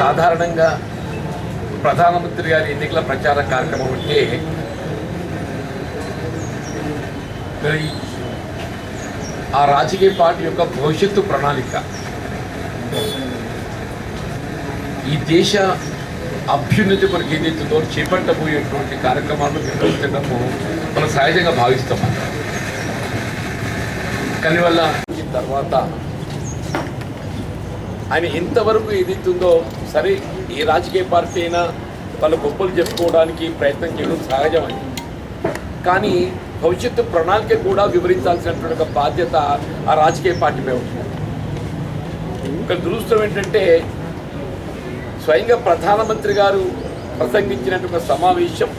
సాధారణంగా ప్రధానమంత్రి గారి ఎన్నికల ప్రచార కార్యక్రమం అంటే మరి ఆ రాజకీయ పార్టీ యొక్క భవిష్యత్తు ప్రణాళిక, ఈ దేశ అభ్యున్నతి కొరకు ఏదైతుందో చేపట్టబోయేటువంటి కార్యక్రమాలను నిర్వహించడము మనం సహజంగా భావిస్తాం. కానీ వల్ల తర్వాత ఆయన ఎంతవరకు ఏదైతుందో సరే, ఏ రాజకీయ పార్టీ అయినా వాళ్ళ గొప్పలు చెప్పుకోవడానికి ప్రయత్నం చేయడం సహజమని, కానీ భవిష్యత్తు ప్రణాళిక కూడా వివరించాల్సినటువంటి ఒక బాధ్యత ఆ రాజకీయ పార్టీపై ఉంటుంది. ఒక దురదృష్టం ఏంటంటే స్వయంగా ప్రధానమంత్రి గారు ప్రసంగించినటువంటి సమావేశం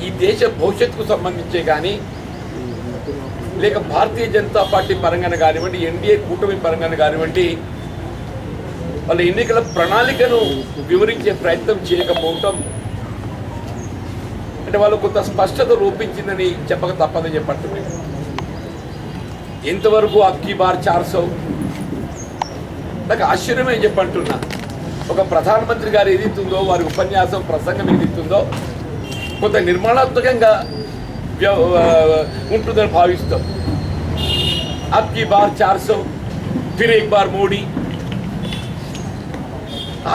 ఈ దేశ భవిష్యత్తుకు సంబంధించే కానీ లేక భారతీయ జనతా పార్టీ పరంగానే కానివ్వండి, ఎన్డీఏ కూటమి పరంగానే కానివ్వండి, వాళ్ళ ఎన్నికల ప్రణాళికను వివరించే ప్రయత్నం చేయకపోవటం అంటే వాళ్ళు కొంత స్పష్టత రూపించిందని చెప్పక తప్పదని చెప్పంటున్నాయి. ఎంతవరకు అబ్కీ బార్ 400 నాకు ఆశ్చర్యమే చెప్పంటున్నా. ఒక ప్రధానమంత్రి గారు ఏదైతుందో వారి ఉపన్యాసం ప్రసంగం ఏదైతుందో కొంత నిర్మాణాత్మకంగా ఉంటుందని భావిస్తాం. అబ్కీ బార్ 400 ఫిర్ ఏక్ బార్ మోడీ,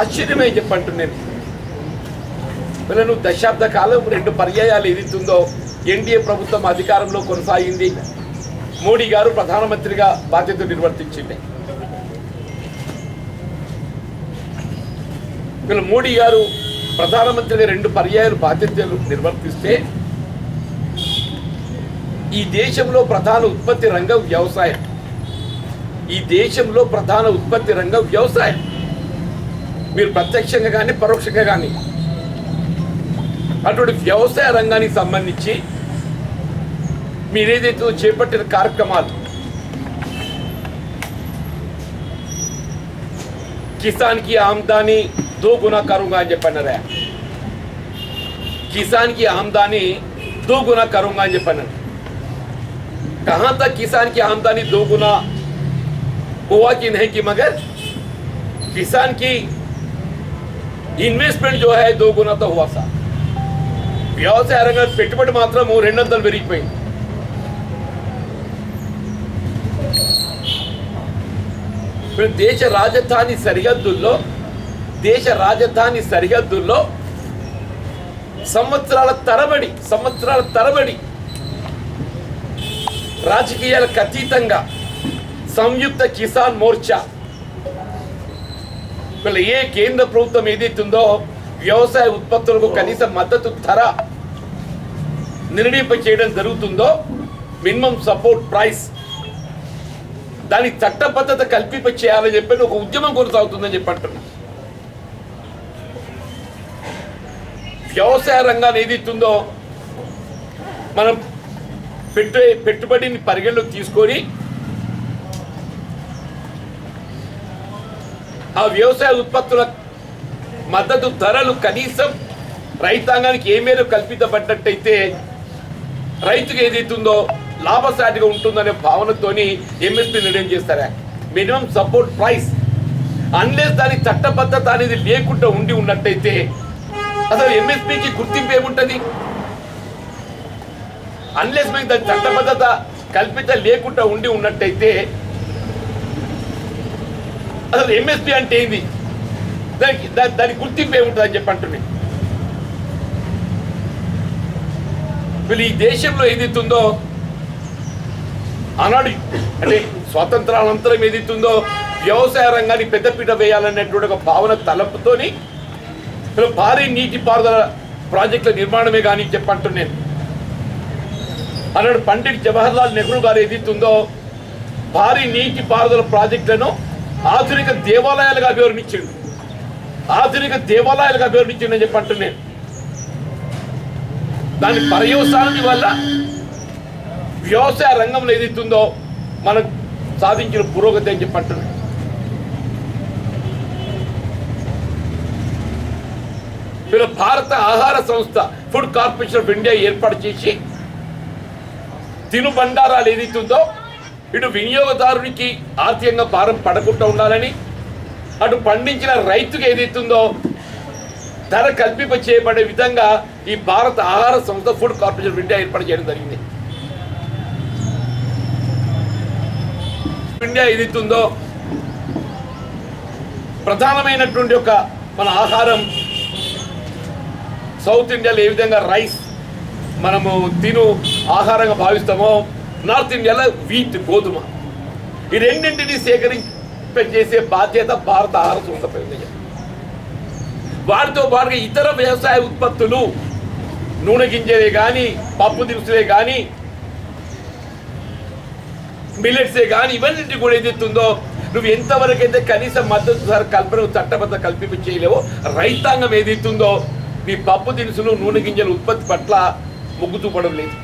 ఆశ్చర్యమే చెప్పంటున్నాను. వీళ్ళను దశాబ్ద కాలం 2 పర్యాయాలు ఏదైతుందో ఎన్డీఏ ప్రభుత్వం అధికారంలో కొనసాగింది, మోడీ గారు ప్రధానమంత్రిగా బాధ్యతలు నిర్వర్తించింది. వీళ్ళు మోడీ గారు ప్రధానమంత్రిగా 2 పర్యాయాలు బాధ్యతలు నిర్వర్తిస్తే ఈ దేశంలో ప్రధాన ఉత్పత్తి రంగం వ్యవసాయం. ఈ దేశంలో ప్రధాన ఉత్పత్తి రంగం వ్యవసాయం. మీరు ప్రత్యక్షంగా కానీ పరోక్షంగా కానీ అటువంటి వ్యవసాయ రంగానికి సంబంధించి మీరేదైతే చేపట్టిన కార్యక్రమాలు, किसान की आमदनी 2 गुना करूंगा అని చెప్పన్నారు. किसान की आमदनी 2 गुना करूंगा అని చెప్పన్నారు. कहाँ तक किसान की आमदनी 2 गुना हुआ कि नहीं कि मगर किसान की इन्वेस्टमेंट जो है 2 गुना तो हुआ सा. వ్యవసాయ రంగం పెట్టుబడి మాత్రం 200 పెరిగిపోయింది. దేశ రాజధాని సరిహద్దుల్లో సంవత్సరాల తరబడి రాజకీయాలకు అతీతంగా సంయుక్త కిసాన్ మోర్చా ఏ కేంద్ర ప్రభుత్వం ఏదైతుందో వ్యవసాయ ఉత్పత్తులకు కనీస మద్దతు ధర నిర్ణయింప చేయడం జరుగుతుందో, మినిమం సపోర్ట్ ప్రైస్, దాని చట్టబద్ధత కల్పింప చేయాలని చెప్పి ఒక ఉద్యమం కొనసాగుతుందని చెప్పి అంటున్నా. వ్యవసాయ రంగాన్ని ఏదైతుందో మనం పెట్టుబడిని పరిగణలోకి తీసుకొని ఆ వ్యవసాయ ఉత్పత్తుల మద్దతు ధరలు కనీసం రైతాంగానికి ఏ మేరకు కల్పించబడ్డట్టయితే రైతుకు ఏదైతుందో లాభసాటిగా ఉంటుందనే భావనతోని ఎంఎస్పీ నిర్ణయం చేస్తారా. మినిమం సపోర్ట్ ప్రైస్ అన్లెస్ దాని చట్టబద్ధత అనేది లేకుండా ఉన్నట్టయితే అసలు ఎంఎస్పీకి గుర్తింపు ఏముంటుంది? అన్లెస్ మీకు దాని చట్టబద్ధత కల్పిత లేకుండా ఉన్నట్టయితే అసలు ఎంఎస్పీ అంటే ఏంది, దాని గుర్తింపు ఏముంటుంది అని చెప్పంటున్నాయి. వీళ్ళు ఈ దేశంలో ఏదైతుందో ఆనాడు అంటే స్వాతంత్రానంతరం ఏదైతుందో వ్యవసాయ రంగాన్ని పెద్దపీట వేయాలనేటువంటి ఒక భావన తలంపుతోని భారీ నీటిపారుదల ప్రాజెక్టుల నిర్మాణమే కానీ చెప్పంటున్నాను. ఆనాడు పండిట్ జవహర్లాల్ నెహ్రూ గారు ఏదైతుందో భారీ నీటిపారుదల ప్రాజెక్టులను ఆధునిక దేవాలయాలుగా అభివర్ణించిండని చెప్పంటున్నాను. దాని పర్యవసానం వల్ల వ్యవసాయ రంగంలో ఏదైతుందో మనకు సాధించిన పురోగతి అని చెప్పంటున్నాను. వీళ్ళు భారత ఆహార సంస్థ ఫుడ్ కార్పొరేషన్ ఆఫ్ ఇండియా ఏర్పాటు చేసి తినుబండారాలు ఏదైతుందో ఇటు వినియోగదారునికి ఆర్థికంగా భారం పడకుండా ఉండాలని, అటు పండించిన రైతుకు ఏదైతుందో ధర కల్పింప చేయబడే విధంగా ఈ భారత ఆహార సంస్థ ఫుడ్ కార్పొరేషన్ ఆఫ్ ఇండియా ఏర్పాటు చేయడం జరిగింది. ఇండియా ఏదైతుందో ప్రధానమైనటువంటి ఒక మన ఆహారం సౌత్ ఇండియాలో ఏ విధంగా రైస్ మనము ఆహారంగా భావిస్తామో, నార్త్ ఇండియాలో వీట్ గోధుమ, ఈ రెండింటినీ సేకరింపజేసే బాధ్యత భారత ఆహార సంస్థ పైన. వాటితో పాటుగా ఇతర వ్యవసాయ ఉత్పత్తులు, నూనె గింజలే కానీ, పప్పు దినుసులే కానీ, మిల్లెట్సే కానీ, ఇవన్నింటి కూడా ఏదైతుందో నువ్వు ఎంతవరకు అయితే కనీస మద్దతు ధర కల్పన చట్టబద్ధ కల్పింప చేయలేవో, రైతాంగం ఏదైతుందో నీ పప్పు దినుసులు, నూనె గింజల ఉత్పత్తి పట్ల మొగ్గు చూపడం లేదు.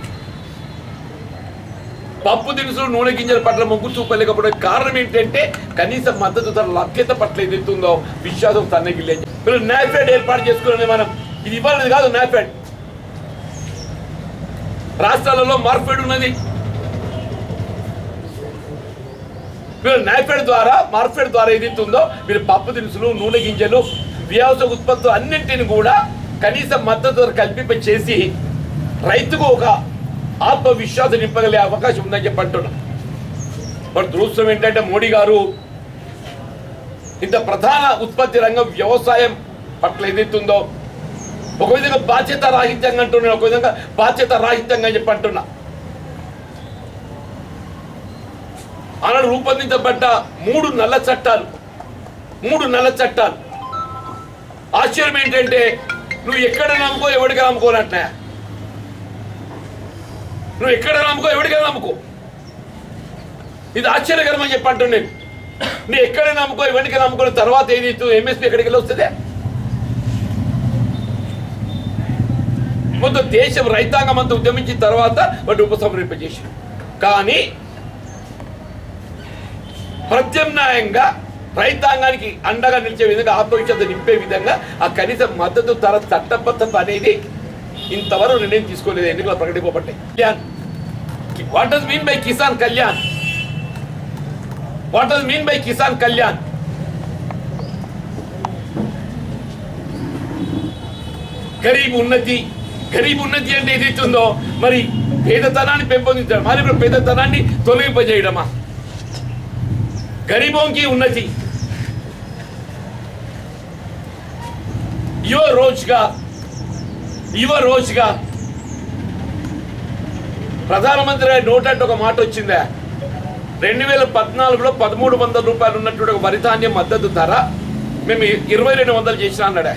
పప్పు దినుసులు, నూనె గింజల పట్ల మొగ్గు చూపలేకపోవడం కారణం ఏంటంటే కనీస మద్దతు ధర లభ్యత పట్ల ఏదైతుందో విశ్వాసం తన్నగిలేదు. మీరు నాఫెడ్ ఏర్పాటు చేసుకునే మనం ఇది ఇవ్వాలనేది కాదు. నాఫెడ్ రాష్ట్రాలలో మార్ఫెడ్ ఉన్నది. మీరు నాఫెడ్ ద్వారా, మార్ఫెడ్ ద్వారా ఏదైతుందో మీరు పప్పు దినుసులు, నూనె గింజలు, వ్యవసాయ ఉత్పత్తులు అన్నింటిని కూడా కనీస మద్దతు ధర కల్పింప చేసి రైతుకు ఒక ఆత్మవిశ్వాసం నింపగలిగే అవకాశం ఉందని చెప్పి అంటున్నాం. మరి దురదృష్టం ఏంటంటే మోడీ గారు ఇంత ప్రధాన ఉత్పత్తి రంగం వ్యవసాయం పట్ల ఏదైతుందో ఒక విధంగా బాధ్యత రాహిత్యంగా అంటున్నా, ఒక విధంగా బాధ్యత రాహిత్యంగా చెప్పి అంటున్నా. ఆనాడు రూపొందించబడ్డ మూడు నల్ల చట్టాలు ఆశ్చర్యం ఏంటంటే నువ్వు ఎక్కడ నమ్ముకో ఎవడిగా నమ్ముకోనట్లే. నువ్వు ఎక్కడ నమ్ముకో ఎవడిగా నమ్ముకో, ఇది ఆశ్చర్యకరం అని చెప్పి అంటున్నాను. నువ్వు ఎక్కడ నమ్ముకో ఎవరికి నమ్ముకున్న తర్వాత ఏది ఎంఎస్పీ ఎక్కడికి వెళ్ళి వస్తుంది? మొత్తం దేశం రైతాంగం అంతా ఉద్యమించిన తర్వాత వాటి ఉపసంహరింపజేసి, కానీ ప్రత్యామ్నాయంగా రైతాంగానికి అండగా నిలిచే విధంగా, ఆత్మవిశ్వాసం నింపే విధంగా ఆ కనీస మద్దతు ధర చట్టబద్ధత అనేది ఇంతవరకు నిర్ణయం తీసుకోలేదు. ఎన్నికలు ప్రకటింపబడ్డాయి. What does mean by Kisan Kalyan? What does mean by Kisan Kalyan? Garib Unnati అంటే ఏదైతుందో మరి పేదతనాన్ని పెంపొందించడం, మరి ఇప్పుడు పేదతనాన్ని తొలగింపజేయడమా? గరీబోంకి ఉన్నతి, యువ రోజ్గార్. ప్రధానమంత్రి నోట్ అంటే ఒక మాట వచ్చిందా, 2014లో 1300 రూపాయలు ఉన్నటువంటి ఒక వరి ధాన్యం మద్దతు ధర మేము 2200 చేసినా అన్నాడా.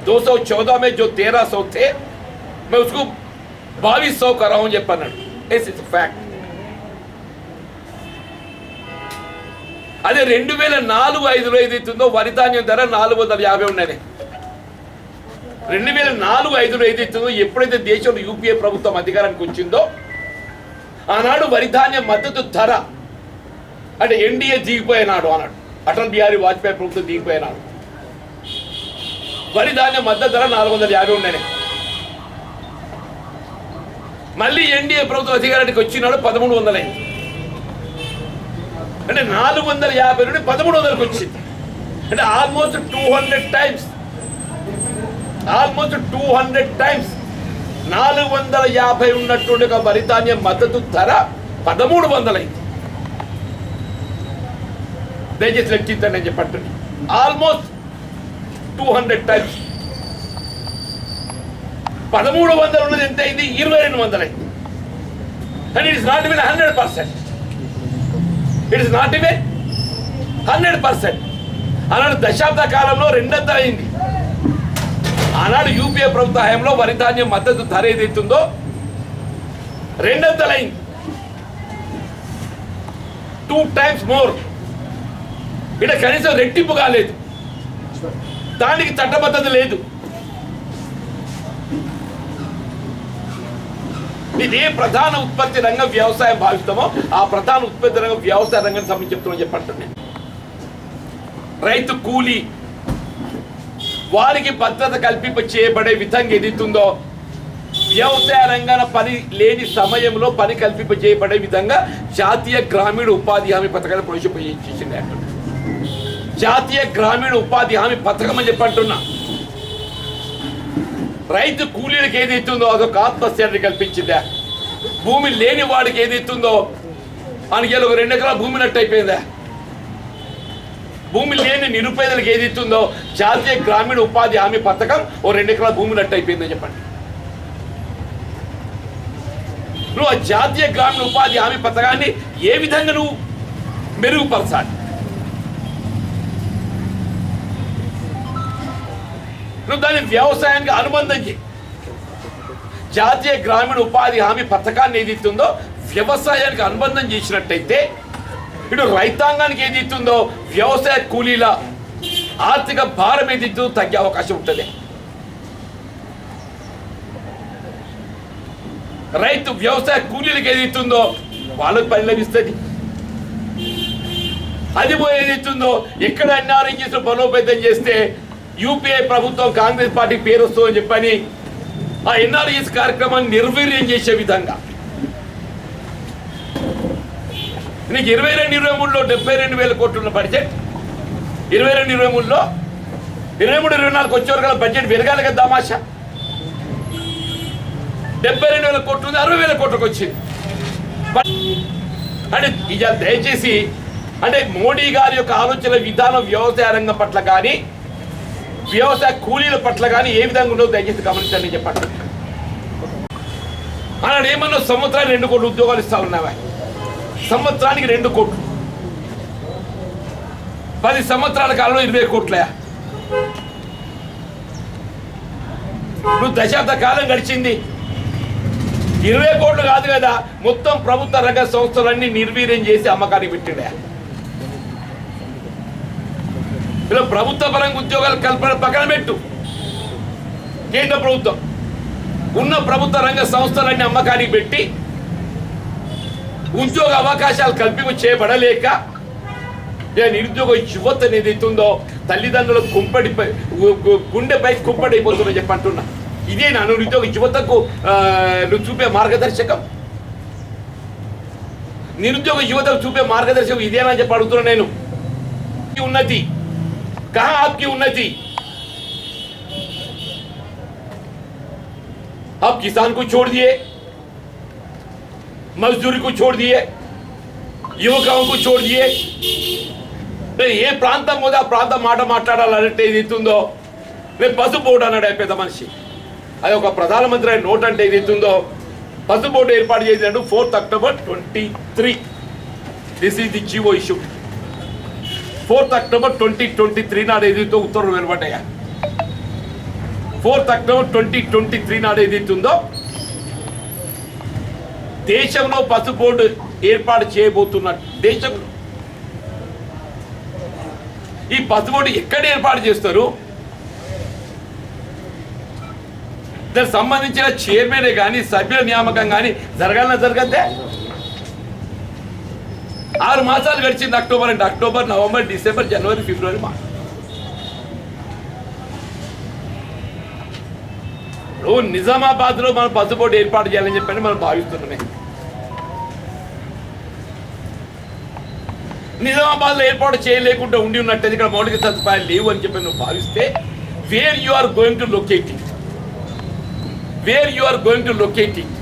214 में जो 1300 थे मैं उसको 2200 कर रहा हूं చెప్పన్నాడు. It's fact. అదే 2004-05లో ఏదైతుందో వరి ధాన్యం ధర 450 ఉండేది. 2004-05లో ఏదైతుందో ఎప్పుడైతే దేశంలో యూపీఏ ప్రభుత్వం అధికారానికి వచ్చిందో ఆనాడు వరి ధాన్యం మద్దతు ధర అంటే ఎన్డీఏ దిగిపోయినాడు, అన్నాడు అటల్ బిహారీ వాజ్పేయి ప్రభుత్వం దిగిపోయినాడు. వరి ధాన్యం మద్దతు ధర 450 ఉండేది. మళ్ళీ ఎన్డీఏ ప్రభుత్వం అధికారానికి వచ్చినాడు 1300 అయింది. అంటే 450 నుండి 1300కి వచ్చింది. అంటే ఆల్మోస్ట్ 200 టైమ్స్ 450 ఉన్నటువంటి ఒక వరి ధాన్యం మద్దతు ధర 1300 అయింది. దయచేసి లెక్కించండి అని చెప్పండి. Almost 200 times. 1300 ఉన్నది ఎంత అయింది? 2200 అయింది. And it is not even 100%. It is not even 100%. ఆనాడు దశాబ్ద కాలంలో 200 అయింది. ఆనాడు యూపీఏ ప్రభుత్వ హయాంలో వరి ధాన్యం మద్దతు ధర ఏదైతుందో 200 అయింది. 2 times మోర్. ఇక్కడ కనీసం రెట్టింపు కాలేదు. దానికి చట్టబద్ధత లేదు. ఇది ఏ ప్రధాన ఉత్పత్తి రంగం వ్యవసాయం భావిస్తామో ఆ ప్రధాన ఉత్పత్తి రంగం వ్యవసాయ రంగానికి సంబంధించి చెప్తున్నాను చెప్పంటున్నాను. రైతు కూలీ వారికి భద్రత కల్పింప చేయబడే విధంగా ఏదైతుందో వ్యవసాయ రంగాన పని లేని సమయంలో పని కల్పింప చేయబడే విధంగా జాతీయ గ్రామీణ ఉపాధి హామీ పథకాన్ని ప్రవేశపెట్టించింది అంటున్నారు. జాతీయ గ్రామీణ ఉపాధి హామీ పథకం అని చెప్పంటున్నా. రైతు కూలీలకు ఏదైతుందో అదొక ఆత్మస్థైర్యాన్ని కల్పించిందా? భూమి లేని వాడికి ఏదైతుందో మనకి ఒక 2 ఎకరాల భూమి నట్టు అయిపోయిందా? భూమి లేని నిరుపేదలకు ఏదైతుందో జాతీయ గ్రామీణ ఉపాధి హామీ పథకం ఓ 2 ఎకరాల భూమి నట్టు అయిపోయిందని చెప్పండి. నువ్వు ఆ జాతీయ గ్రామీణ ఉపాధి హామీ పథకాన్ని ఏ విధంగా నువ్వు మెరుగుపరచాలి? నువ్వు దాన్ని వ్యవసాయానికి అనుబంధం చేయి. జాతీయ గ్రామీణ ఉపాధి హామీ పథకాన్ని ఏదైతుందో వ్యవసాయానికి అనుబంధం చేసినట్టయితే ఇటు రైతాంగానికి ఏదైతుందో వ్యవసాయ కూలీల ఆర్థిక భారం ఏదైతుందో తగ్గే అవకాశం ఉంటుంది. రైతు వ్యవసాయ కూలీలకు ఏదైతుందో వాళ్ళకి పని లభిస్తుంది. అది ఏదైతుందో ఎక్కడ ఎన్ఆర్ఎంజీస్ బలోపేతం చేస్తే యూపీఏ ప్రభుత్వం కాంగ్రెస్ పార్టీ పేరు వస్తుందని చెప్పని ఆ ఎన్ఆర్ఎస్ కార్యక్రమాన్ని నిర్వీర్యం చేసే విధంగా నీకు 22-23లో 72,000 కోట్లు ఉన్న బడ్జెట్ 22-23లో 23-24 వచ్చేవారు కదా బడ్జెట్ పెరగాలి కదా దామాషా. 72,000 కోట్లు ఉంది, 60,000 కోట్లకు వచ్చింది. అంటే ఇక దయచేసి అంటే మోడీ గారి యొక్క ఆలోచన విధానం వ్యవసాయ రంగం పట్ల కానీ వ్యవసాయ కూలీల పట్ల కానీ ఏ విధంగా ఉండవు దయచేసి గమనించండి చెప్పండి. అన్నాడు ఏమన్నా సంవత్సరానికి 2 కోట్ల ఉద్యోగాలు ఇస్తా ఉన్నావా? సంవత్సరానికి 2 కోట్లు, 10 సంవత్సరాల కాలంలో 20 కోట్లయా? నువ్వు దశాబ్ద కాలం గడిచింది, 20 కోట్లు కాదు కదా, మొత్తం ప్రభుత్వ రంగ సంస్థలన్నీ నిర్వీర్యం చేసి అమ్మకానికి పెట్టిండే. ఇలా ప్రభుత్వ పరంగా ఉద్యోగాల కల్పన పక్కన పెట్టు. కేంద్ర ప్రభుత్వం ఉన్న ప్రభుత్వ రంగ సంస్థలన్నీ అమ్మకానికి పెట్టి ఉద్యోగ అవకాశాలు కల్పింపు చేయబడలేక నిరుద్యోగ యువత ఏదైతుందో తల్లిదండ్రుల గుండెపై కుంపడైపోతుందో చెప్పంటున్నా. ఇదే నా నిరుద్యోగ యువతకు నువ్వు చూపే మార్గదర్శకం? నిరుద్యోగ యువతకు చూపే మార్గదర్శకం ఇదేనా చెప్పి అడుగుతున్నా నేను. ఉన్నతి कहाँ आपकी उन्नति? आप किसान को छोड़ दिए, मजदूरी को छोड़ दिए, युवकों को छोड़ दिए. ఏ ప్రాంతం మీద ఆ ప్రాంతం మాట మాట్లాడాలంటే ఏదైతుందో రేపు పసుపు బోర్డు అన్నాడు పెద్ద మనిషి. అది ఒక ప్రధానమంత్రి నోట్ అంటే ఏదైతుందో పసుపు బోర్డు ఏర్పాటు చేసినట్టు 4th October 2023. This is the GO issue. 4th October 2023 నాడు ఏదైతే ఉత్తర్వులు వెలువడ్డాయా 4th October 2023 నాడు ఏదైతుందో దేశంలో పసుపు బోర్డు ఏర్పాటు చేయబోతున్నట్టు. దేశంలో ఈ పసుపు బోర్డు ఎక్కడ ఏర్పాటు చేస్తారు? దానికి సంబంధించిన చైర్మనే కానీ సభ్యుల నియామకం కానీ జరగాలన్నా జరగద్దే. 6 మాసాలు గడిచింది. అక్టోబర్ అంటే అక్టోబర్, నవంబర్, డిసెంబర్, జనవరి, ఫిబ్రవరి, మార్చ్. నిజామాబాద్లో మనం పసుపు బోర్డు ఏర్పాటు చేయాలని చెప్పని మనం భావిస్తున్నామే. నిజామాబాద్లో ఏర్పాటు చేయలేకుండా ఉండి ఉన్నట్టు ఇక్కడ మౌలిక సదుపాయాలు లేవు అని చెప్పి నువ్వు భావిస్తే where you are going to locate it? Where you are going to locate it?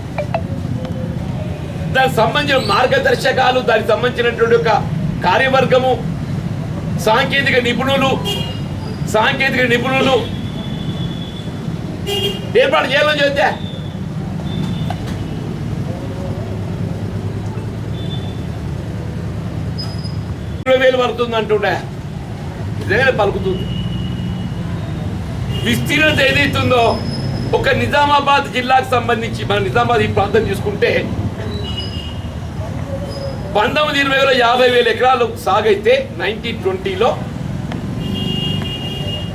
దానికి సంబంధించిన మార్గదర్శకాలు, దానికి సంబంధించినటువంటి ఒక కార్యవర్గము, సాంకేతిక నిపుణులు ఏర్పాటు చేయాలని చెప్తే పడుతుంది అంటుండే నిజంగానే పలుకుతుంది. విస్తీర్ణత ఏదైతుందో ఒక నిజామాబాద్ జిల్లాకు సంబంధించి మన నిజామాబాద్ ఈ ప్రాంతం చూసుకుంటే 1920లో 50,000 ఎకరాలు సాగైతే 1920లో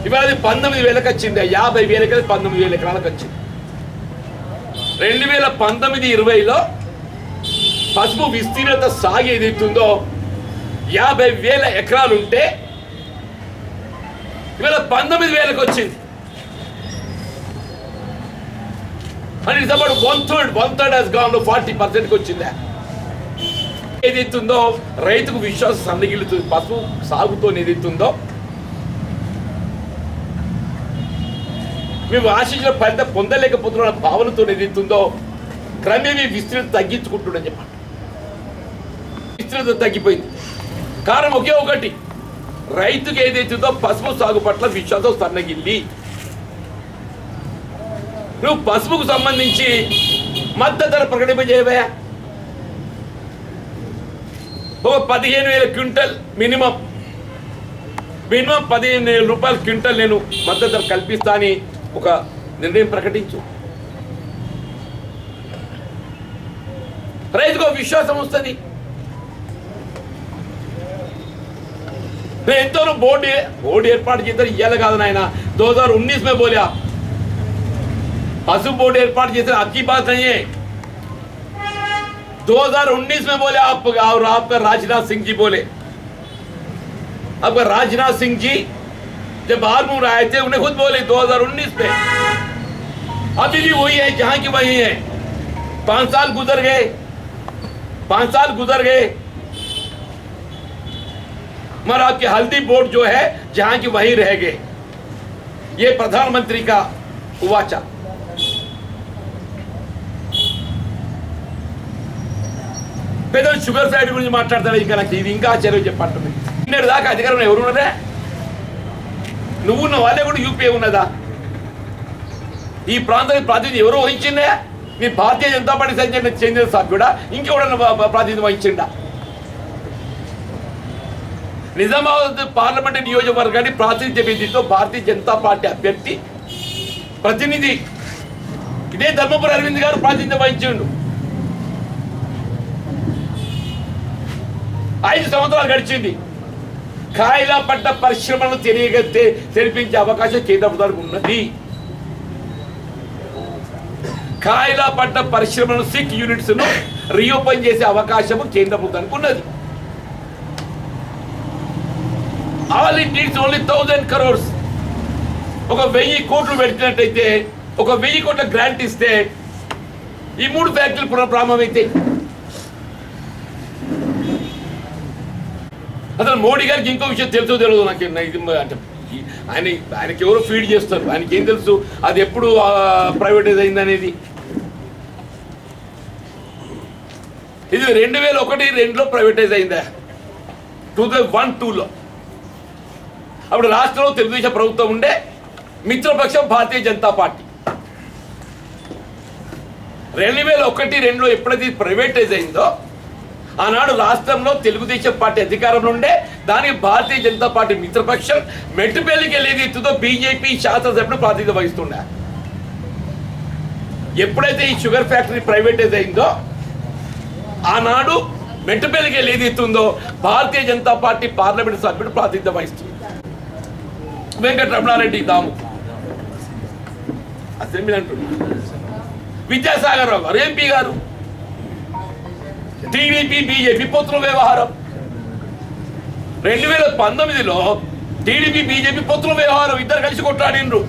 ఇవాళ 19,000కి వచ్చింది. 50,000 ఎకరాలు 19,000 ఎకరాలకు వచ్చింది. 2019-20లో పసుపు విస్తీర్ణత సాగు ఏదైతుందో 50,000 ఎకరాలు ఉంటే ఇవాళ 19,000కి వచ్చింది. And it's about 1/3 has gone to 40%కి వచ్చిందా. ఏదైతుందో రైతుకు విశ్వాసం సన్నగిలుతుంది. పసుపు సాగుతో ఏదైతుందో మేము ఆశించిన ఫలితం పొందలేకపోతున్న భావనతో ఏదైతుందో క్రమేమీ విస్తృతి తగ్గించుకుంటుండని చెప్పండి. విస్తృతి తగ్గిపోయింది. కారణం ఒకే ఒకటి, రైతుకి ఏదైతుందో పసుపు సాగు పట్ల విశ్వాసం సన్నగిల్లి. నువ్వు పసుపుకు సంబంధించి మద్దతు ధర ప్రకటింపజేయవా? ఒక 15,000 క్వింటల్ మినిమం 15,000 రూపాయల క్వింటల్ నేను మద్దతు ధర కల్పిస్తా అని ఒక నిర్ణయం ప్రకటించు. రైతుకు విశ్వాసం వస్తుంది. నేను ఎంతో బోర్డు ఏర్పాటు చేద్దాం ఇయ్యాలి కాదు నాయన. 2019 में बोलिया पशु बोर्ड एर्पाट जैसे आपकी बात नहीं है. 2019 में बोले आप और आपका राजनाथ सिंह जी बोले. आपका राजनाथ सिंह जी जब आर्मूर आए थे उन्हें खुद बोले 2019 में. अभी भी वही है जहां की वही है. 5 साल गुजर गए मगर आपके हल्दी बोर्ड जो है जहां की वही रह गए. ये प्रधानमंत्री का उवाचा. పేదలు షుగర్ ఫ్యాక్టరీ గురించి మాట్లాడతాడు. ఇంకా నాకు ఇది ఇంకా ఆశ్చర్యం చెప్పండి. నిన్నటి దాకా అధికారంలో ఎవరు ఉన్నదే? నువ్వున్న వాళ్ళే కూడా యూపీఏ ఉన్నదా? ఈ ప్రాంతానికి ప్రాతినిధ్యం ఎవరు వహించిందే? మీ భారతీయ జనతా పార్టీ చెందిన సభ్యుడా ఇంకెవడన్నా ప్రాతినిధ్యం వహించిండా? నిజామాబాద్ పార్లమెంట్ నియోజకవర్గాన్ని ప్రాతినిధ్యం ఏంటితో భారతీయ జనతా పార్టీ అభ్యర్థి ప్రతినిధి ఇదే ధర్మపురి అరవింద్ గారు ప్రాతినిధ్యం వహించిండు. 5 సంవత్సరాలు గడిచింది. కాయల పట్ట పరిశ్రమను తెరిపించే అవకాశం కేంద్ర ప్రభుత్వానికి ఉన్నది. కాయల పట్ట పరిశ్రమను 6 యూనిట్స్ ను రీఓపెన్ చేసే అవకాశం కేంద్ర ప్రభుత్వానికి ఉన్నది. All it needs only 1000 crores. ఒక 1000 కోట్లు పెట్టినట్టయితే, ఒక 1000 కోట్ల గ్రాంట్ ఇస్తే ఈ 3 ఫ్యాక్టరీలు పునఃప్రారంభమైతే. అసలు మోడీ గారికి ఇంకో విషయం తెలుసో తెలియదు నాకు. అంటే ఆయనకి ఎవరో ఫీడ్ చేస్తారు. ఆయనకి ఏం తెలుసు అది ఎప్పుడు ప్రైవేటైజ్ అయింది అనేది? ఇది 2001-2లో ప్రైవేటైజ్ అయిందా? 2001-2లో. అప్పుడు రాష్ట్రంలో తెలుగుదేశం ప్రభుత్వం ఉండే, మిత్రపక్షం భారతీయ జనతా పార్టీ. 2001-2లో ఎప్పుడైతే ప్రైవేటైజ్ అయిందో ఆనాడు రాష్ట్రంలో తెలుగుదేశం పార్టీ అధికారంలో ఉండే, దానికి భారతీయ జనతా పార్టీ మిత్రపక్షం మెట్టుపల్లికి వెళ్ళేది ఎత్తుతో బీజేపీ శాసనసభ్యుడు ప్రాతినిధ్యం వహిస్తుండే. ఎప్పుడైతే ఈ షుగర్ ఫ్యాక్టరీ ప్రైవేటైజ్ అయిందో ఆనాడు మెట్టుపల్లికి వెళ్ళేది ఎత్తుందో భారతీయ జనతా పార్టీ పార్లమెంట్ సభ్యుడు ప్రాతినిధ్యం వహిస్తుంది. వెంకటరమణారెడ్డి దాము అసెంబ్లీ అంటున్నారు. విద్యాసాగర్ రావు గారు ఎంపీ గారు. టీడీపీ బీజేపీ పొత్తుల వ్యవహారం. 2019లో టీడీపీ బీజేపీ పొత్తుల వ్యవహారం. ఇద్దరు కలిసి కొట్లాడిండ్రు.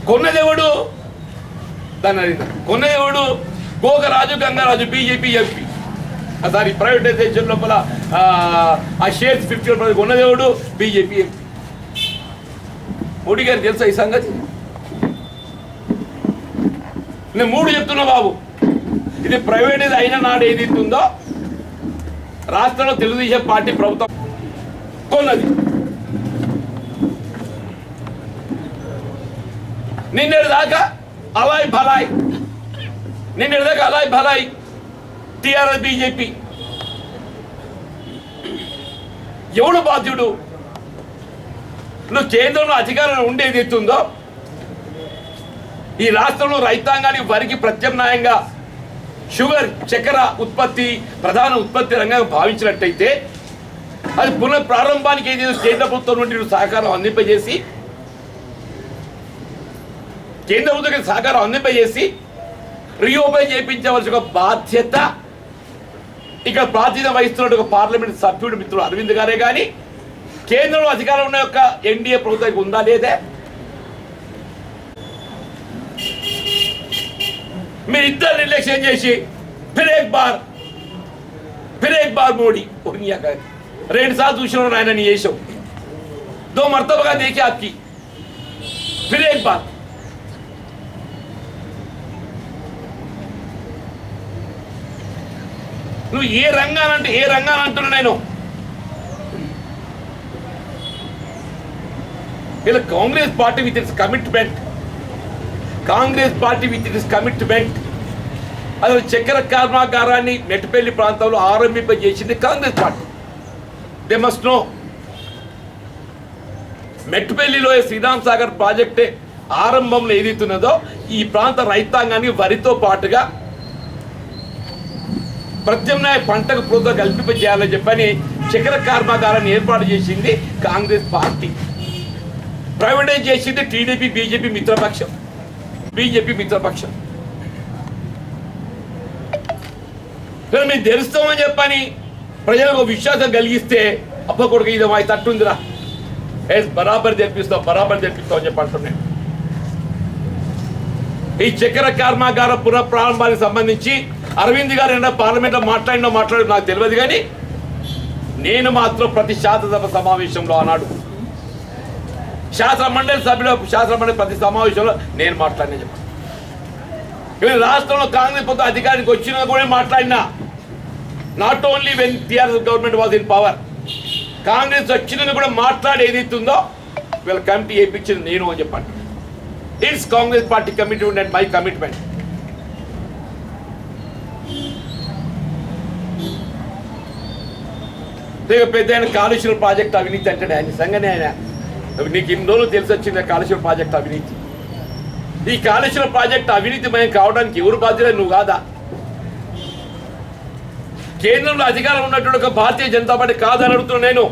కొన్నదేవుడు దాన్ని కొన్నదేవుడు Gokaraju Gangaraju BJP MP. Sorry privatization లోపల ఆ షేర్స్ 50% కొన్నదేవుడు బీజేపీ ఎంపీ. మోడీ గారికి తెలుసా ఈ సంగతి? నేను 3 చెప్తున్నా బాబు. ఇది ప్రైవేటైజ్ అయిన నాడు ఏది ఉందో రాష్ట్రంలో తెలుగుదేశం పార్టీ ప్రభుత్వం కొన్నది. నిన్నటి దాకా అలాయ్ భలాయ్ టిఆర్ఎస్ బీజేపీ. ఎవడు బాధ్యుడు? నువ్వు కేంద్రంలో అధికారంలో ఉండేది ఎత్తుందో ఈ రాష్ట్రంలో రైతాంగానికి వరికి ప్రత్యామ్నాయంగా షుగర్ చక్కెర ఉత్పత్తి ప్రధాన ఉత్పత్తి రంగంగా భావించినట్టయితే అది పునఃప్రారంభానికి ఏదైనా కేంద్ర ప్రభుత్వం నుండి సహకారం అందింపజేసి రీఓపెన్ చేయించవలసిన ఒక బాధ్యత ఇక్కడ ప్రాతినిధ్యం వహిస్తున్న పార్లమెంట్ సభ్యుడు మిత్రుడు అరవింద్ గారే కానీ కేంద్రంలో అధికారం ఉన్న యొక్క ఎన్డీఏ ప్రభుత్వానికి ఉందా లేదే? మీరు ఇద్దరు నిర్లక్ష్యం చేసి ఫిర్ ఏక్ బార్ फिर एक बार मोदी रेड साल दूसरों रायना नहीं ये 2 मरतबा देखिए आपकी फिर एक बार నువ్వు ఏ రంగానంటే అంటున్నా నేను ఇలా Congress party with its commitment అసలు చక్కెర కర్మాగారాన్ని మెట్టపల్లి ప్రాంతంలో ఆరంభింపజేసింది Congress party. They must know మెట్టపల్లిలో శ్రీరామ్ సాగర్ ప్రాజెక్టే ఆరంభంలో ఏదైతున్నదో ఈ ప్రాంత రైతాంగాన్ని వరితో పాటుగా ప్రత్యామ్నాయ పంటకు ప్రోత్సాహం కల్పింపజేయాలని చెప్పని చక్కెర కర్మాగారాన్ని ఏర్పాటు చేసింది కాంగ్రెస్ పార్టీ. ప్రైవేటైజ్ చేసింది టీడీపీ బీజేపీ మిత్రపక్షం. మేము తెలుస్తామని చెప్పని ప్రజలకు విశ్వాసం కలిగిస్తే అప్ప కొడుకు ఇది మా తట్టుందిరా బరాబర్ తెప్పిస్తాం అని చెప్పంటున్నాను. ఈ చక్కెర కర్మాగార పునఃప్రారంభానికి సంబంధించి అరవింద్ గారు ఏమన్నా పార్లమెంట్లో మాట్లాడి నాకు తెలియదు, కానీ నేను మాత్రం ప్రతి శాసనసభ సమావేశంలో ఆనాడు శాసనమండలి ప్రతి సమావేశంలో నేను మాట్లాడినా చెప్పాను. రాష్ట్రంలో కాంగ్రెస్ ప్రభుత్వం అధికారికి వచ్చినా కూడా మాట్లాడినా. Not only when TRS government was in power, Congress వచ్చిన కూడా మాట్లాడి ఏదైతుందో వీళ్ళ కమిటీ వేయించింది నేను అని చెప్పండి. It's Congress party commitment and my commitment. పెద్ద ఆయన కాళేశ్వరం ప్రాజెక్ట్ అవినీతి అంటాడు. ఆయన సంగనే ఆయన నీకు ఇన్ని రోజులు తెలిసి వచ్చింది కాళేశ్వరం ప్రాజెక్ట్ అవినీతి. ఈ కాళేశ్వరం ప్రాజెక్ట్ అవినీతిమయం కావడానికి ఎవరు బాధ్యులు? నువ్వు కాదా? కేంద్రంలో అధికారం ఉన్నటువంటి ఒక భారతీయ జనతా పార్టీ కాదని అడుగుతున్నా నేను.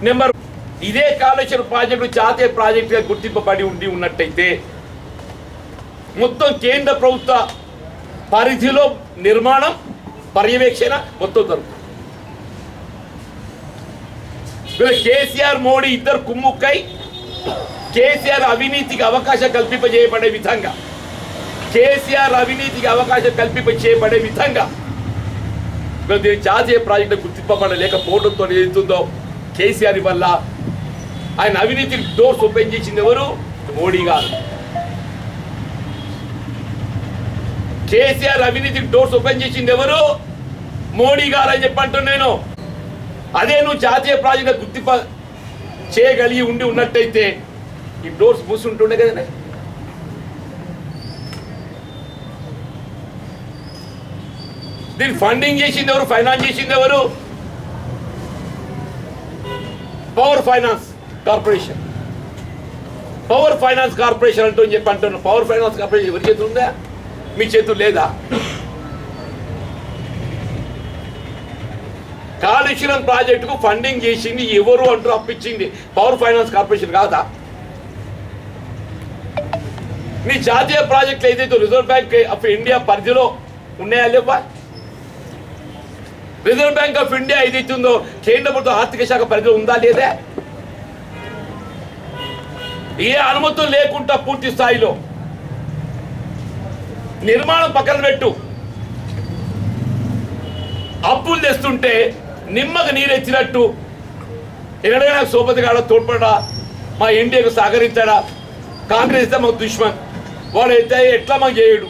నెంబర్ ఇదే కాళేశ్వరం ప్రాజెక్టు జాతీయ ప్రాజెక్టుగా గుర్తింపబడి ఉన్నట్టయితే మొత్తం కేంద్ర ప్రభుత్వ పరిధిలో నిర్మాణం పర్యవేక్షణ మొత్తం జరుగుతుంది. కేసీఆర్ మోడీ ఇద్దరు కుమ్ముక్కై కేసీఆర్ అవినీతికి అవకాశం కల్పింపజేయబడే విధంగా దీని జాతీయ ప్రాజెక్టు గుర్తింపబడలేకపోవడంతో ఏదైతుందో కేసీఆర్ వల్ల ఆయన అవినీతికి డోర్స్ ఓపెన్ చేసింది ఎవరు? మోడీ గారు. కేసీఆర్ అవినీతికి డోర్స్ ఓపెన్ చేసింది ఎవరు? మోడీ గారు అని చెప్పంటున్నా నేను. అదే నువ్వు జాతీయ ప్రాజెక్టు గుర్తింప చేయగలిగి ఉన్నట్టయితే ఈ డోర్స్ మూసుంటుండే కదా. దీన్ని ఫండింగ్ చేసింది ఎవరు? ఫైనాన్స్ చేసింది ఎవరు? పవర్ ఫైనాన్స్ కార్పొరేషన్ అంటూ చెప్పంటున్నాను. పవర్ ఫైనాన్స్ కార్పొరేషన్ ఎవరి చేతులు ఉందా? మీ చేతులు లేదా? కాళేశ్వరం ప్రాజెక్టుకు ఫండింగ్ చేసింది ఎవరు అంటూ అప్పించింది పవర్ ఫైనాన్స్ కార్పొరేషన్ కాదా? నీ జాతీయ ప్రాజెక్టులు ఏదైతే రిజర్వ్ బ్యాంక్ ఆఫ్ ఇండియా పరిధిలో ఉన్నాయా లేవా? రిజర్వ్ బ్యాంక్ ఆఫ్ ఇండియా ఏదైతే ఉందో కేంద్ర ప్రభుత్వ ఆర్థిక శాఖ పరిధిలో ఉందా లేదా? ఏ అనుమతులు లేకుండా పూర్తి స్థాయిలో నిర్మాణం పక్కన పెట్టు, అప్పులు తెస్తుంటే నిమ్మకు నీరెచ్చినట్టు ఎక్కడైనా సోపతి కాడ తోడ్పడా, మా ఇండియాకు సహకరించాడా? కాంగ్రెస్ అయితే మాకు దుష్మన్, వాడైతే ఎట్లా మాకు చేయడు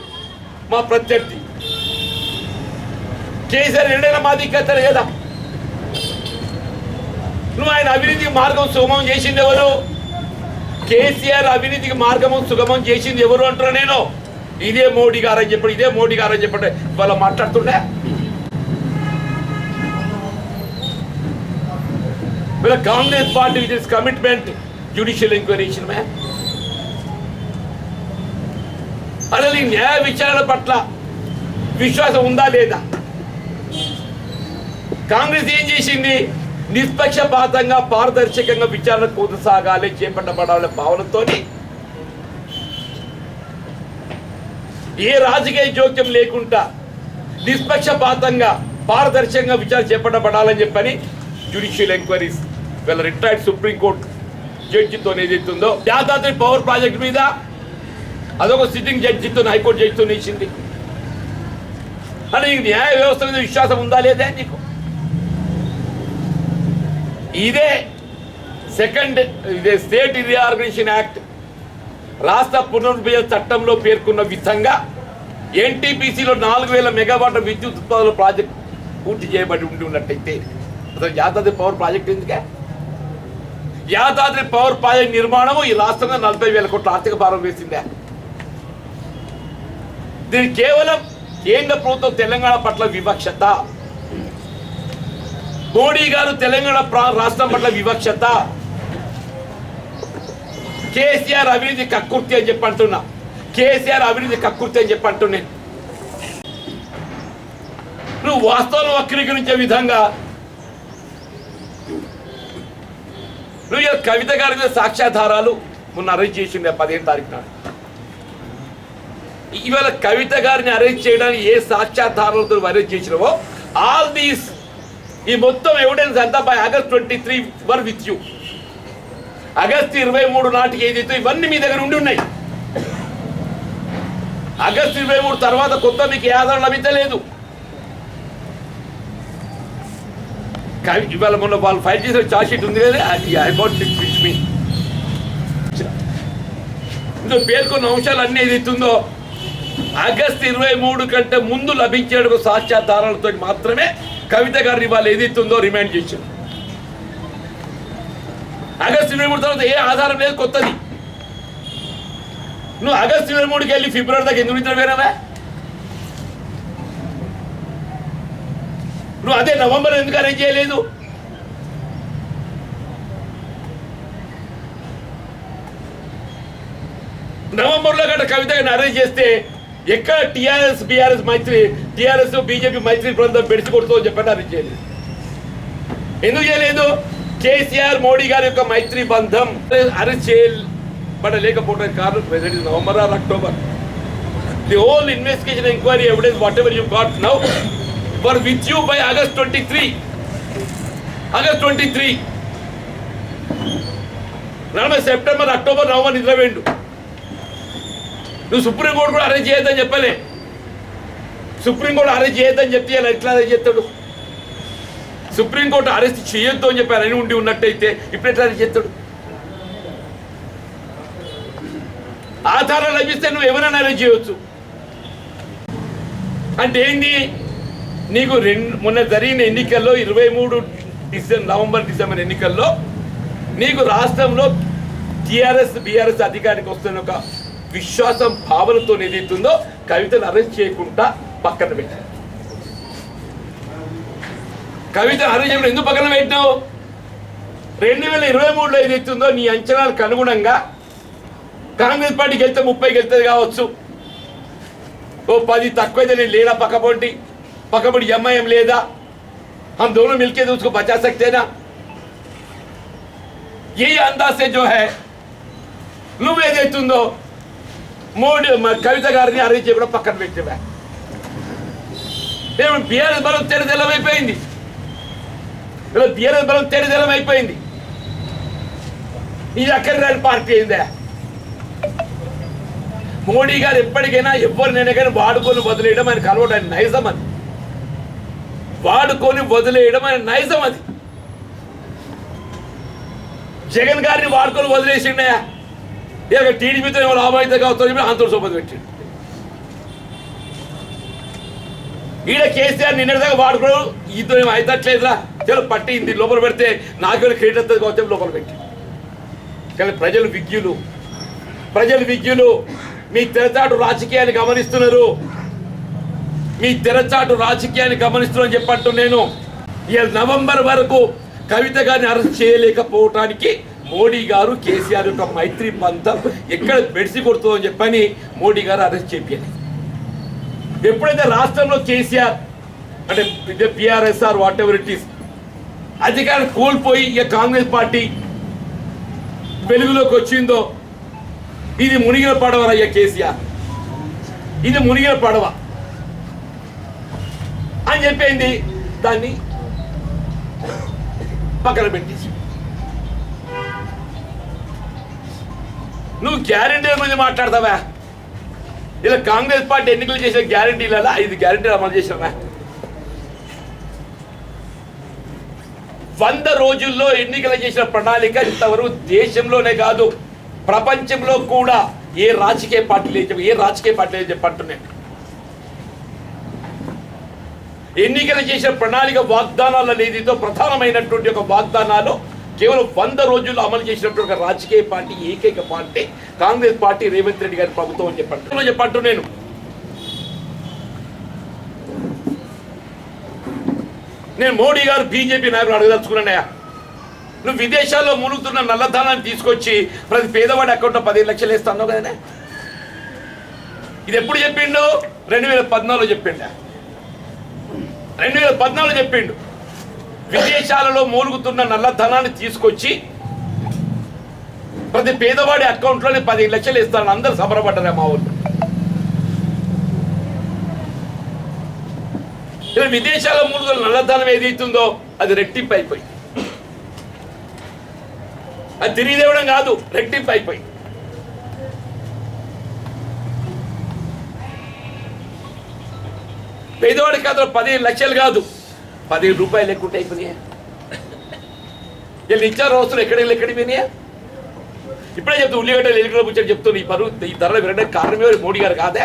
మా ప్రత్యర్థి. కేసీఆర్ ఎక్కడైనా మా దిక్కెత్తాడు కదా. నువ్వు ఆయన అవినీతికి మార్గం సుగమం చేసింది ఎవరు? కేసీఆర్ అవినీతికి మార్గం సుగమం చేసింది ఎవరు అంటున్నా నేను. ఇదే మోడీ గారు అని చెప్పండి వాళ్ళ మాట్లాడుతుండే. వీళ్ళ Congress party with its commitment judicial enquiry ఇచ్చిన అసలు ఈ న్యాయ విచారణ పట్ల విశ్వాసం ఉందా లేదా? కాంగ్రెస్ ఏం చేసింది? నిష్పక్షపాతంగా పారదర్శకంగా విచారణ కొనసాగాలి, చేపట్టబడాలనే భావనతో ఏ రాజకీయ జోక్యం లేకుండా నిష్పక్షపాతంగా పారదర్శకంగా విచారణ చేపట్టబడాలని చెప్పని జ్యుడిషియల్ ఎంక్వైరీస్ వీళ్ళ రిటైర్డ్ సుప్రీంకోర్టు జడ్జితో ఏదైతుందో యాదాద్రి పవర్ ప్రాజెక్ట్ మీద అదొక సిట్టింగ్ జడ్జితో హైకోర్టు జడ్జితో ఇచ్చింది. అంటే నీకు న్యాయ వ్యవస్థ మీద విశ్వాసం ఉందా లేదా నీకు? ఇదే స్టేట్ రీఆర్గనైజేషన్ యాక్ట్ రాష్ట్ర పునర్విభజన చట్టంలో పేర్కొన్న విధంగా ఎన్టీపీసీలో 4000 మెగావాట్ల విద్యుత్ ఉత్పాదన ప్రాజెక్ట్ పూర్తి చేయబడి ఉన్నట్టయితే అసలు యాదాద్రి పవర్ ప్రాజెక్ట్ ఎందుకే? యాదాద్రి పవర్ ప్రాజెక్ట్ నిర్మాణము ఈ రాష్ట్రంలో 40,000 కోట్ల ఆర్థిక భారం వేసిందే. దీనికి కేవలం కేంద్ర ప్రభుత్వం తెలంగాణ పట్ల వివక్షత, మోడీ గారు తెలంగాణ రాష్ట్రం పట్ల వివక్షత, కేసీఆర్ అవినీతి కక్కుర్తి అని చెప్పి అంటున్నా. కేసీఆర్ అవినీతి కక్కుర్తి అని చెప్పి అంటున్నా. నువ్వు వాస్తవాలను వక్రీకరించే విధంగా నువ్వు కవిత గారి మీద సాక్ష్యాధారాలు మొన్న అరెస్ట్ చేసిండే 15 తారీఖు నాడు. ఇవాళ కవిత గారిని అరెస్ట్ చేయడానికి ఏ సాక్ష్యాధారాలతో అరెస్ట్ చేసినావో ఆల్ దీస్ ఈ మొత్తం ఎవిడెన్స్ అంతా by August 23 were with you. August 23 నాటికి ఏదైతే ఇవన్నీ మీ దగ్గర ఉండి ఉన్నాయి. ఆగస్టు 23 తర్వాత కొత్త మీకు ఏ ఆధారం లభించలేదు. ఇవాళ మొన్న వాళ్ళు ఫైల్ చేసిన ఛార్జ్ షీట్ ఉంది కదా, ఇందులో పేర్కొన్న అంశాలు అన్నీ ఏదైతుందో ఆగస్టు 23 కంటే ముందు లభించే సాక్ష్యాధారాలతో మాత్రమే కవిత గారిని వాళ్ళు ఏదైతుందో రిమాండ్ చేశారు. ఆగస్టు 23 తర్వాత ఏ ఆధారం లేదు కొత్తది. నువ్వు ఆగస్టు 23కి వెళ్ళి ఫిబ్రవరి దాకా ఎందుకు నిద్రపోయినావా? నువ్వు అదే నవంబర్ ఎందుకు అరేంజ్ చేయలేదు? నవంబర్లో గట్ట కవిత గారిని అరేంజ్ చేస్తే ఎక్కడ టీఆర్ఎస్ బీఆర్ఎస్ మైత్రి, టీఆర్ఎస్ బీజేపీ మైత్రి బృందం బెడిసి కొడుతుందని చెప్పండి అరెస్ట్ చేయలేదు. ఎందుకు చేయలేదు? కేసీఆర్ మోడీ గారి యొక్క మైత్రి బంధం అరెస్ట్ చేయబడలేకపోవడానికి కారణం November or October. The whole investigation enquiry evidence whatever you got now were with you by August 23. August 23 September October November నిద్రవేండు. నువ్వు సుప్రీంకోర్టు కూడా అరెస్ట్ చేయొద్దని చెప్పలే. సుప్రీంకోర్టు అరెస్ట్ చేయొద్దని చెప్తే ఎట్లా అరెస్ట్ చేస్తాడు? సుప్రీంకోర్టు అరెస్ట్ చేయొద్దు అని చెప్పి ఆయన ఉండి ఉన్నట్టయితే ఇప్పుడు ఎట్లా అరెస్ట్ చేస్తాడు? ఆధారాలు లభిస్తే నువ్వు ఎవరైనా అరెస్ట్ చేయవచ్చు. అంటే ఏంది? నీకు మొన్న జరిగిన ఎన్నికల్లో 23 నవంబర్ డిసెంబర్ ఎన్నికల్లో నీకు రాష్ట్రంలో టీఆర్ఎస్ బీఆర్ఎస్ అధికారికి వస్తున్న ఒక విశ్వాసం భావనతో ఏదైతుందో కవితను అరెస్ట్ చేయకుండా పక్కన పెట్టారు. కవిత అరెస్ట్ చేయకుండా ఎందుకు పక్కన పెట్టినావు? 2023లో ఏదైతుందో నీ అంచనాలకు అనుగుణంగా కాంగ్రెస్ పార్టీ గెలిస్తే 30 గెలుతుంది కావచ్చు, ఓ 10 తక్కువైతే నేను లేనా పక్కపడి ఎంఐఎం లేదా, हम दोनों मिलके तो उसको बचा सकते ना. यही अंदाज से जो है నువ్వేదైతుందో మోడీ కవిత గారిని అరెస్ట్ చేయడం పక్కన పెట్టేవా? బీఆర్ఎస్ బలం తెరదెల్లమైపోయింది. బీఆర్ఎస్ బలం తెరదెల్లమైపోయింది. ఇది అక్కడి రాని పార్టీ అయిందా? మోడీ గారు ఎప్పటికైనా ఎవరినైనా కానీ వాడుకొని వదిలేయడం ఆయన కలవడానికి నైజం. అది వాడుకొని వదిలేయడం ఆయన నైజం. అది జగన్ గారిని వాడుకొని వదిలేసిండయా? ఇక టీడీపీతో ఎవరు లాభాయితే కావచ్చు అంతో సోపతి పెట్టిండు. ఈడ కేసీఆర్ నిన్నటిదాకా వాడుకోవడం ఇద్దరు ఏమో అయితట్లేదురా, చలో పట్టింది లోపల పెడితే నాకు క్రెడిట్ వస్తుంది కావచ్చు లోపల పెట్టి. కానీ ప్రజలు విజ్ఞులు మీ తెరచాటు రాజకీయాన్ని గమనిస్తున్నారు. అని చెప్పట్టు నేను నవంబర్ వరకు కవిత గారిని అరెస్ట్ చేయలేకపోవటానికి మోడీ గారు కేసీఆర్ యొక్క మైత్రి బంధం ఎక్కడ బెడిసి కొడుతుందో అని చెప్పని మోడీ గారు అరెస్ట్ చేయాలి. ఎప్పుడైతే రాష్ట్రంలో కేసీఆర్ అంటే పిఆర్ఎస్ఆర్ వాట్ ఎవర్ ఇట్ ఈస్ అధికారం కోల్పోయి ఇక కాంగ్రెస్ పార్టీ వెలుగులోకి వచ్చిందో ఇది మునిగిన పడవరయ్యా కేసీఆర్, ఇది మునిగిన పడవ అని చెప్పింది. దాన్ని పక్కన పెట్టేసి నువ్వు గ్యారెంటీ గురించి మాట్లాడతావా? ఇలా కాంగ్రెస్ పార్టీ ఎన్నికలు చేసిన గ్యారంటీలలో 5 గ్యారంటీలు అమలు చేసినా 100 రోజుల్లో ఎన్నికలు చేసిన ప్రణాళిక ఇంతవరకు దేశంలోనే కాదు ప్రపంచంలో కూడా ఏ రాజకీయ పార్టీ చెప్పంటున్నాను. ఎన్నికలు చేసిన ప్రణాళిక వాగ్దానాల ఏదైతే ప్రధానమైనటువంటి ఒక వాగ్దానాలు కేవలం 100 రోజుల్లో అమలు చేసినటువంటి ఒక రాజకీయ పార్టీ ఏకైక పార్టీ కాంగ్రెస్ పార్టీ రేవంత్ రెడ్డి గారి ప్రభుత్వం అని చెప్పంటు నేను మోడీ గారు బీజేపీ నాయకులు అడగదలుచుకున్నానయా, నువ్వు విదేశాల్లో మునుగుతున్న నల్లధనాన్ని తీసుకొచ్చి ప్రతి పేదవాడి అకౌంట్లో 15 లక్షలు వేస్తాను కదనే. ఇది ఎప్పుడు చెప్పిండు? 2014 చెప్పిండు. 2014 చెప్పిండు. విదేశాలలో మూలుగుతున్న నల్లధనాన్ని తీసుకొచ్చి ప్రతి పేదవాడి అకౌంట్లోనే 15 లక్షలు ఇస్తాను. అందరు సంబరపడ్డారా మా ఊళ్ళు. ఇలా విదేశాల మూలుగుతున్న నల్లధనం ఏదైతుందో అది రెట్టింపు అయిపోయి, అది తిరిగి తేవడం కాదు, రెట్టింపు అయిపోయి. పేదవాడి ఖాతాలో 15 లక్షలు కాదు 15 రూపాయలు లేకుంటే అయిపోయినాయా? వీళ్ళు ఇచ్చారు వస్తువులు ఎక్కడికి పోయినాయా? ఇప్పుడే చెప్తా ఉల్లిగడ్డలు ఎలుకలు కూర్చొని చెప్తున్నా ఈ ధరలు పెరగడానికి కారణమే మోడీ గారు కాదా?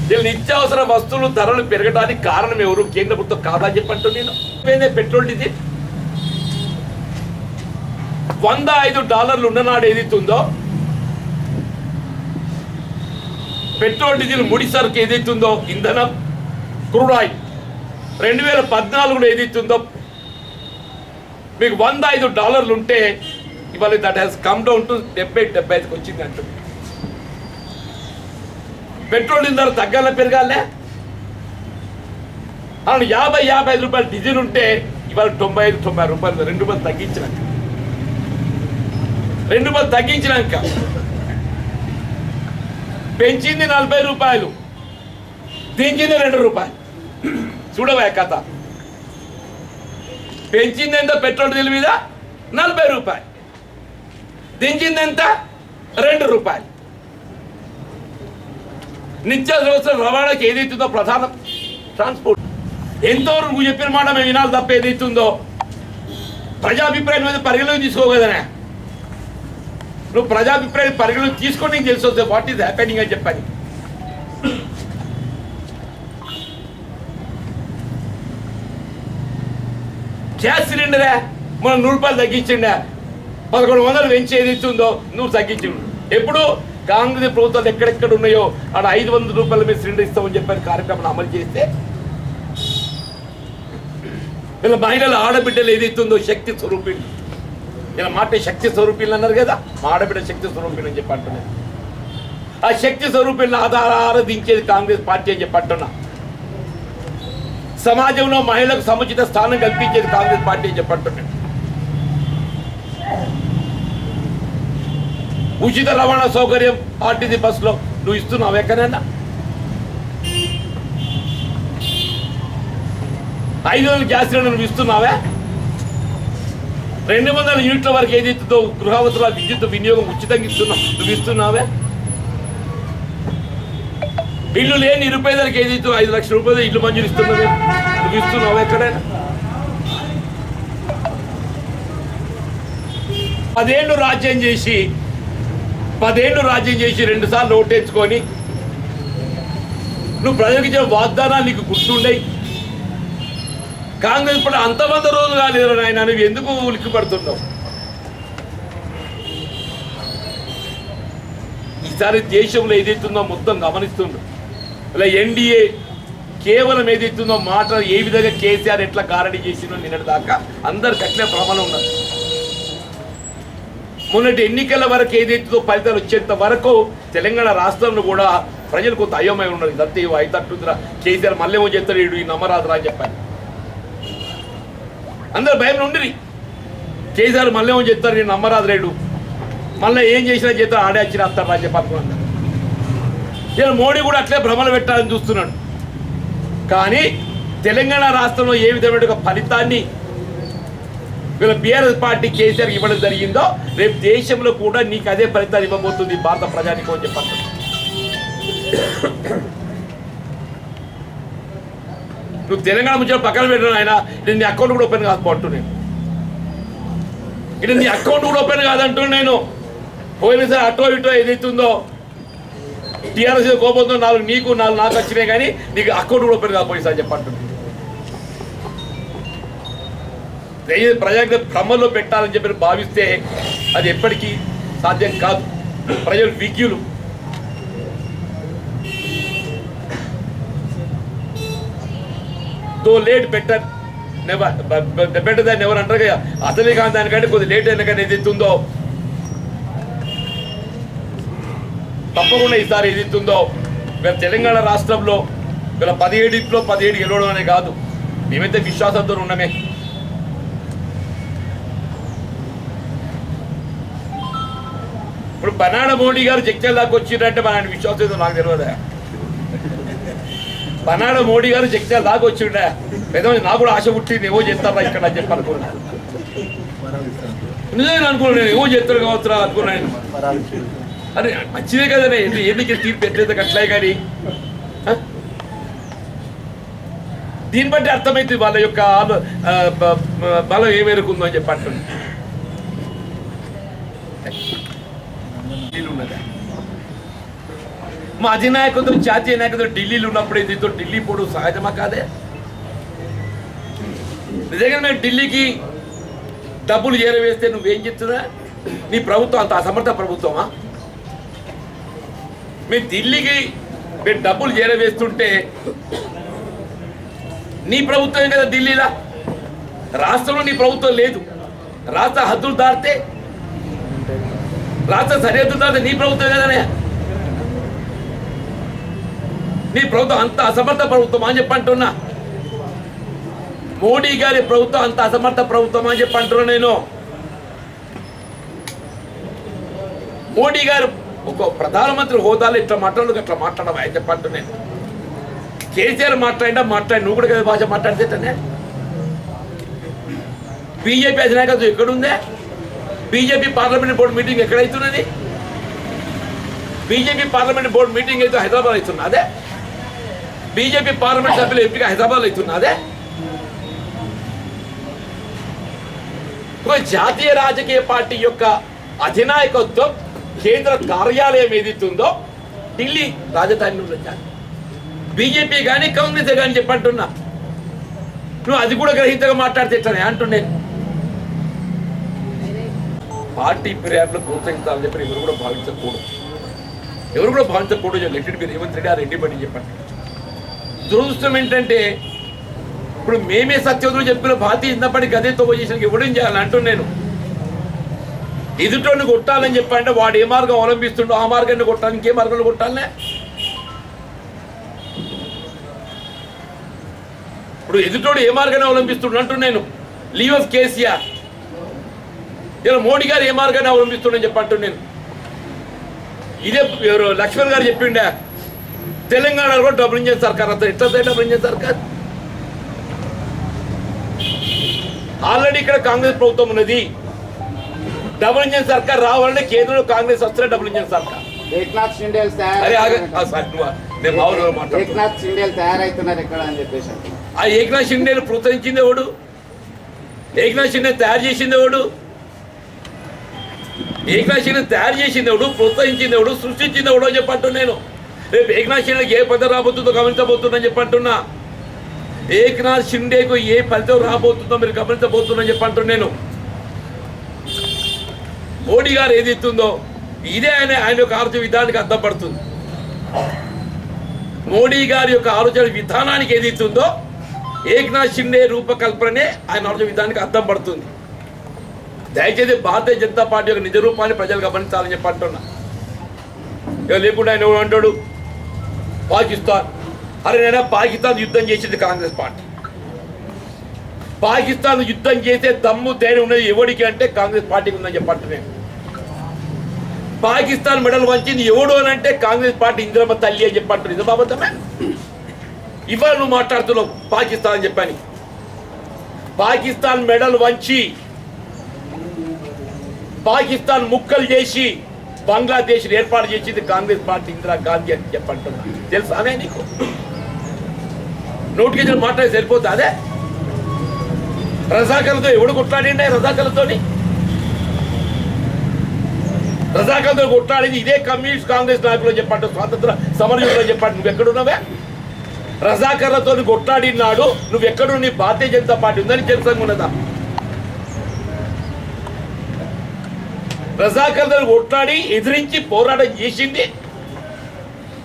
వీళ్ళు నిత్యావసర వస్తువులు ధరలు పెరగడానికి కారణం ఎవరు? కేంద్ర ప్రభుత్వం కాదా అని చెప్పంటూ నేను పెట్రోల్ డీజిల్ $105 ఉన్ననాడు ఏదైతుందో పెట్రోల్ డీజిల్ ముడి సరుకు ఏదైతుందో ఇంధనం క్రూడ్ ఆయిల్ 2014 ఏదైతుందో మీకు $105 ఉంటే ఇవాళ that has come down to 70-75కి వచ్చింది అంటుంది. పెట్రోల్ డీజిల్ ధర తగ్గాల పెరగాలే? అవును, 50-55 రూపాయలు డీజిల్ ఉంటే ఇవాళ 95-90 రూపాయలు, 2 రూపాయలు తగ్గించినాక 2 రూపాయలు తగ్గించినాక పెంచింది 40 రూపాయలు, దించింది 2 రూపాయలు. చూడవా కథ. పెంచింది ఎంత పెట్రోల్ డీజిల్ మీద? 40 రూపాయలు. దించింది ఎంత? 2 రూపాయలు. నిత్యావసర రవాణాకి ఏదైతుందో ప్రధానం ట్రాన్స్పోర్ట్. ఎంతవరకు నువ్వు చెప్పిన మాట మేము వినాలి తప్ప ఏదైతుందో ప్రజాభిప్రాయం మీద పరిగణలోకి తీసుకోగలనే. నువ్వు ప్రజాభిప్రాయం పరిగణలోకి తీసుకొని నీకు తెలిసి వస్తే వాట్ ఈస్ హ్యాపెనింగ్ అని చెప్పని. గ్యాస్ సిలిండరే మనం 100 రూపాయలు తగ్గించిండే, 1100 పెంచి ఏదైతుందో నువ్వు తగ్గించిండు. ఎప్పుడు కాంగ్రెస్ ప్రభుత్వాలు ఎక్కడెక్కడ ఉన్నాయో ఆడ 500 రూపాయల మీద సిలిండర్ ఇస్తామని చెప్పని కార్యక్రమం అమలు చేస్తే ఇలా మహిళల ఆడబిడ్డలు ఏదైతుందో శక్తి స్వరూపిణి. ఇలా మాట శక్తి స్వరూపిణి అన్నారు కదా, మా ఆడబిడ్డ శక్తి స్వరూపిణి అని చెప్పి అంటున్నారు. ఆ శక్తి స్వరూపిణి ఆరాధించేది కాంగ్రెస్ పార్టీ అని చెప్పి అంటున్నా. సమాజంలో మహిళలకు సముచిత స్థానం కల్పించేది కాంగ్రెస్ పార్టీ అని చెప్పి అంటున్నాడు. ఉచిత రవాణా సౌకర్యం ఆర్టీసీ బస్సులో నువ్వు ఇస్తున్నావు ఎక్కడైనా? 500 గ్యాస్ సిలిండర్ నువ్వు ఇస్తున్నావా? 200 యూనిట్ల వరకు ఏదైతుందో గృహావసరాల విద్యుత్ వినియోగం ఉచితంగా ఇస్తున్నావు, నువ్వు ఇస్తున్నావా? ఇల్లు లేని నిరుపేదలకు ఏదైతే 5 లక్షల రూపాయలు ఇల్లు మంజూరు ఇస్తున్నావే, నువ్వు ఇస్తున్నావా ఎక్కడైనా? 10 ఏళ్ళు రాజ్యం చేసి 2 సార్లు ఓటేసుకొని నువ్వు ప్రజలకు ఇచ్చిన వాగ్దానాలు నీకు గుర్తుండయి. కాంగ్రెస్ పార్టీ అంత 100 రోజులు కాలేదు నాయన, నువ్వు ఎందుకు ఉలిక్కి పడుతున్నావు? ఈసారి దేశంలో ఏదైతుందో మొత్తం గమనిస్తుండ్రు. ఇలా ఎన్డీఏ కేవలం ఏదైతుందో మాట ఏ విధంగా కేసీఆర్ ఎట్లా గారడీ చేసిందో నిన్నటి దాకా అందరికి అట్లే ప్రమాణం ఉన్నారు. మొన్నటి ఎన్నికల వరకు ఏదైతుందో ఫలితాలు వచ్చేంత వరకు తెలంగాణ రాష్ట్రంలో కూడా ప్రజలు కొంత అయోమయం ఉన్నారు. ఇదంతా అయితట్టురా, కేసీఆర్ మళ్ళీ ఏమో చేస్తాడు, ఈ నమ్మరాదురా అని చెప్పాను. అందరు భయం ఉండిరి. కేసీఆర్ మళ్ళీ ఏమో చేస్తారు, నేను నమ్మరాదు రేడు, మళ్ళీ ఏం చేసినా చేస్తారు, ఆడే వచ్చి రాస్తారా అని చెప్పి అనుకున్నాను. నేను మోడీ కూడా అట్లే భ్రమలు పెట్టాలని చూస్తున్నాడు. కానీ తెలంగాణ రాష్ట్రంలో ఏ విధమైన ఫలితాన్ని వీళ్ళ బీఆర్ఎస్ పార్టీ కేసీఆర్ ఇవ్వడం జరిగిందో రేపు దేశంలో కూడా నీకు అదే ఫలితాలు ఇవ్వబోతుంది భారత ప్రజానికం అని చెప్పారు. నువ్వు తెలంగాణ ముచ్చట పక్కన పెట్టిన ఆయన ఇది నీ అకౌంట్ కూడా ఓపెన్ కాకపోతు నేను ఇది నీ అకౌంట్ కూడా ఓపెన్ కాదంటున్నాను నేను. పోయినసారి అటో ఇటో ఏదైతుందో టీఆర్ఎస్ కోపంతో 4 నీకు 4 నాకు వచ్చినాయి, కానీ నీకు అకౌంట్ కూడా ఓపెన్ కాకపోయి సార్ చెప్పంటున్నాను. ప్రజలకు భ్రమలో పెట్టాలని చెప్పి భావిస్తే అది ఎప్పటికీ సాధ్యం కాదు. ప్రజలు విజ్ఞులు. దో లేట్ బెటర్ నెవర్, బెటర్ దాన్ని ఎవరు అంటారు కదా, అసలే కాదు దానికంటే కొద్ది లేట్ అయినా కానీ ఏదైతుందో తప్పకుండా ఈసారి ఏదైతుందో వీళ్ళ తెలంగాణ రాష్ట్రంలో వీళ్ళ 17 గెలవడం అనే కాదు, మేమైతే విశ్వాసంతో ఉన్నామే. ఇప్పుడు బనాడ మోడీ గారు జగ్జల్ దాకా వచ్చిందంటే మన ఆయన విశ్వాసం ఏదో నాకు తెలియదా. బనాడ మోడీ గారు జగ్జల్ దాకా వచ్చిండా పెద్దమంది, నాకు కూడా ఆశ పుట్టింది ఏవో చేస్తారా ఇక్కడ అని చెప్పి అనుకున్నా. నిజంగా అనుకున్నాను నేను, ఏవో చేస్తారు కావచ్చురా అనుకున్నాను. అరే మంచిదే కదా, ఎందుకు తీర్పు పెట్టలేదు అట్లే. కానీ దీన్ని బట్టి అర్థమైంది వాళ్ళ యొక్క బలం ఏ మేరకు ఉందో అని చెప్పి అంటున్నాను. మా అధినాయకులతో జాతీయ నాయకులతో ఢిల్లీలో ఉన్నప్పుడు దీంతో ఢిల్లీ పోడు సహజమా కాదే? నిజంగా మేము ఢిల్లీకి డబ్బులు చేరవేస్తే నువ్వేం చెప్తున్నా? నీ ప్రభుత్వం అంత అసమర్థ ప్రభుత్వమా? మేము ఢిల్లీకి మేము డబ్బులు చేరవేస్తుంటే నీ ప్రభుత్వమే కదా ఢిల్లీలా, రాష్ట్రంలో నీ ప్రభుత్వం లేదు. రాష్ట్ర హద్దులు దాటితే, రాష్ట్ర సరిహద్దులు దాటితే నీ ప్రభుత్వం కదనే. నీ ప్రభుత్వం అంత అసమర్థ ప్రభుత్వం అని చెప్పి అంటున్నా. మోడీ గారి ప్రభుత్వం అంత అసమర్థ ప్రభుత్వం అని చెప్పి అంటున్నా నేను. మోడీ గారు ఒక ప్రధానమంత్రి హోదాలో ఇట్లా మాట్లాడు అట్లా మాట్లాడవా అని చెప్పి అంటున్నా నేను. కేసీఆర్ మాట్లాడి నువ్వు కూడా కదా భాష మాట్లాడితేనే. బీజేపీ అధినాయకత్వం ఎక్కడుందే? బీజేపీ పార్లమెంట్ బోర్డు మీటింగ్ ఎక్కడైతున్నది? బీజేపీ పార్లమెంట్ బోర్డు మీటింగ్ అయితే హైదరాబాద్ అవుతున్నదే. బీజేపీ పార్లమెంట్ సభ్యులు ఎంపిక హైదరాబాద్ అవుతున్నదే. ఒక జాతీయ రాజకీయ పార్టీ యొక్క అధినాయకత్వం కేంద్ర కార్యాలయం ఏదైతుందో ఢిల్లీ రాజధానిలో ఉండాలి. బీజేపీ కానీ కాంగ్రెస్ కానీ చెప్పంటున్నా. నువ్వు అది కూడా గ్రహించగా మాట్లాడితే ఎట్లనే అంటున్నాను. పార్టీ ఫిర్యాదులు ప్రోత్సహించాలని చెప్పి ఎవరు కూడా భావించకూడదు. Let it be Revanth Reddy ఆ రెడ్డి పని చెప్పండి. దురదృష్టం ఏంటంటే ఇప్పుడు మేమే సత్యోదులు చెప్పిన భారతీయ జనతా పార్టీ గదేతో పొజిషన్కి ఇవ్వడం చేయాలని అంటున్నాను. ఎదుటోడిని కొట్టాలని చెప్పంటే వాడు ఏ మార్గం అవలంబిస్తుండో ఆ మార్గాన్ని కొట్టాలి, ఇంకే మార్గంలో కొట్టాలనే. ఇప్పుడు ఎదుటోడు ఏ మార్గాన్ని అవలంబిస్తుండ అంటున్నాను. Leave of KCR. ఇలా మోడీ గారు ఏ మార్గాన్ని అవలంబిస్తుండని చెప్పంటున్నాను. ఇదే లక్ష్మణ్ గారు చెప్పిండే తెలంగాణలో కూడా డబుల్ ఇంజన్ సర్కార్ అంతా ఎట్లా డబుల్ ఇంజన్ సర్కార్? ఆల్రెడీ ఇక్కడ కాంగ్రెస్ ప్రభుత్వం ఉన్నది. డబుల్ ఇంజన్ సర్కార్ రావాలంటే కేంద్రంలో కాంగ్రెస్ వస్తే డబుల్ ఇంజన్ సర్కార్. ఏక్నాథ్ షిండే తయారైతున్నారు ఎక్కడ అని చెప్పేసి ఆ ఏక్నాథ్ షిండేని ప్రోత్సహించింది ఎవడు? ఏక్నాథ్ షిండే తయారు చేసింది ఎవడు? ఏక్నాథ్ షిండే తయారు చేసింది ఎవడు? ప్రోత్సహించింది ఎవడు? సృష్టించింది ఎవడు అని చెప్పంటు నేను. రేపు ఏక్నాథ్ షిండేకి ఏ పదవి రాబోతుందో గమనించబోతుందని చెప్పంటున్నా. ఏక్నాథ్ షిండేకు ఏ ఫలితం రాబోతుందో మీరు గమనించబోతుందని చెప్పంటు నేను. మోడీ గారు ఏది ఇస్తుందో ఇదే ఆయన యొక్క ఆలోచన విధానానికి అర్థం పడుతుంది. మోడీ గారి యొక్క ఆలోచన విధానానికి ఏది ఇస్తుందో ఏక్నాథ్ షిండే రూపకల్పనే ఆయన ఆలోచన విధానానికి అర్థం పడుతుంది. దయచేసి భారతీయ జనతా పార్టీ యొక్క నిజ రూపాన్ని ప్రజలు గమనించాలని చెప్పి అంటున్నా. ఇక లేకుండా ఆయన ఎవరు అంటాడు పాకిస్తాన్. అరే నేను పాకిస్తాన్ యుద్ధం చేసింది కాంగ్రెస్ పార్టీ. పాకిస్తాన్ యుద్ధం చేసే దమ్ము ధైర్యం ఉన్నది ఎవడికి అంటే కాంగ్రెస్ పార్టీకి ఉందని చెప్పంటున్నాను. పాకిస్తాన్ మెడల్ వంచింది ఎవడు అని అంటే కాంగ్రెస్ పార్టీ ఇందిరమ్మ తల్లి అని చెప్పంటారు. ఇది బాబద్దమే. ఇవాళ నువ్వు మాట్లాడుతున్నావు పాకిస్తాన్ అని చెప్పని. పాకిస్తాన్ మెడల్ వంచి పాకిస్తాన్ ముక్కలు చేసి బంగ్లాదేశ్ ఏర్పాటు చేసింది కాంగ్రెస్ పార్టీ, ఇందిరాగాంధీ అని చెప్పంటున్నా. తెలుసా అనే నీకు? నోటికి మాట్లాడి సరిపోతుంది. అదే రజాకర్లతో ఎవడు కొట్లాడిండే? రజాకర్లతో కొట్లాడింది ఇదే కమ్యూనిస్ట్ కాంగ్రెస్ నాయకులు చెప్పండి, స్వాతంత్ర సమరయోధులు చెప్పండి. నువ్వు ఎక్కడున్నావే? రజాకర్లతో కొట్లాడినాడు నువ్వెక్కడు? నీ భారతీయ జనతా పార్టీ ఉందని తెలుసంగా ఉన్నదా? రజాకర్లను కొట్లాడి ఎదిరించి పోరాటం చేసింది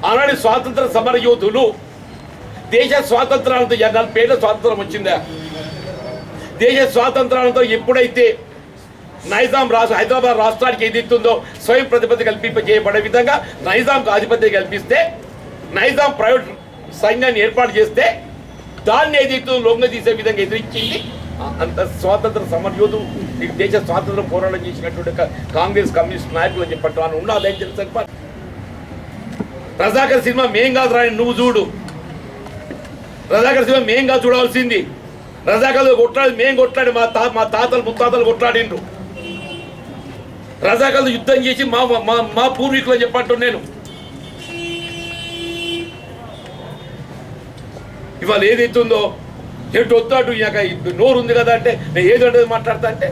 ఆనాడు స్వాతంత్ర సమర యోధులు. దేశ స్వాతంత్రాలతో 40 ఏళ్ళ స్వాతంత్రం వచ్చిందా? దేశ స్వాతంత్రాలతో ఎప్పుడైతే నైజాం హైదరాబాద్ రాష్ట్రానికి ఏదైతుందో స్వయం ప్రతిపత్తి కల్పింపజేయబడే విధంగా నైజాంకు ఆధిపత్యం కల్పిస్తే, నైజాం ప్రైవేట్ సైన్యాన్ని ఏర్పాటు చేస్తే దాన్ని ఏదైతే లొంగ తీసే విధంగా ఎదిరించింది అంత స్వాతంత్ర సమరయోధు, దేశ స్వాతంత్ర పోరాటం చేసినటువంటి కాంగ్రెస్ కమ్యూనిస్ట్ నాయకులు అని చెప్పట్టు అని ఉన్నదని తెలుసు. రజాకర్ సినిమా మేం కాదు రాని నువ్వు చూడు. రజాకర్ సినిమా మేం కాదు చూడాల్సింది. రజాకర్లు కొట్లాడి మేం కొట్లాడి మా తాతలు ముత్తాతలు కొట్లాడిండ్రు. రజాకర్లు యుద్ధం చేసి మా పూర్వీకులు అని చెప్పట్టు నేను. ఇవాళ ఏదైతుందో ఎటు వద్దాటు నోరు ఉంది కదా అంటే నేను ఏదో మాట్లాడతా అంటే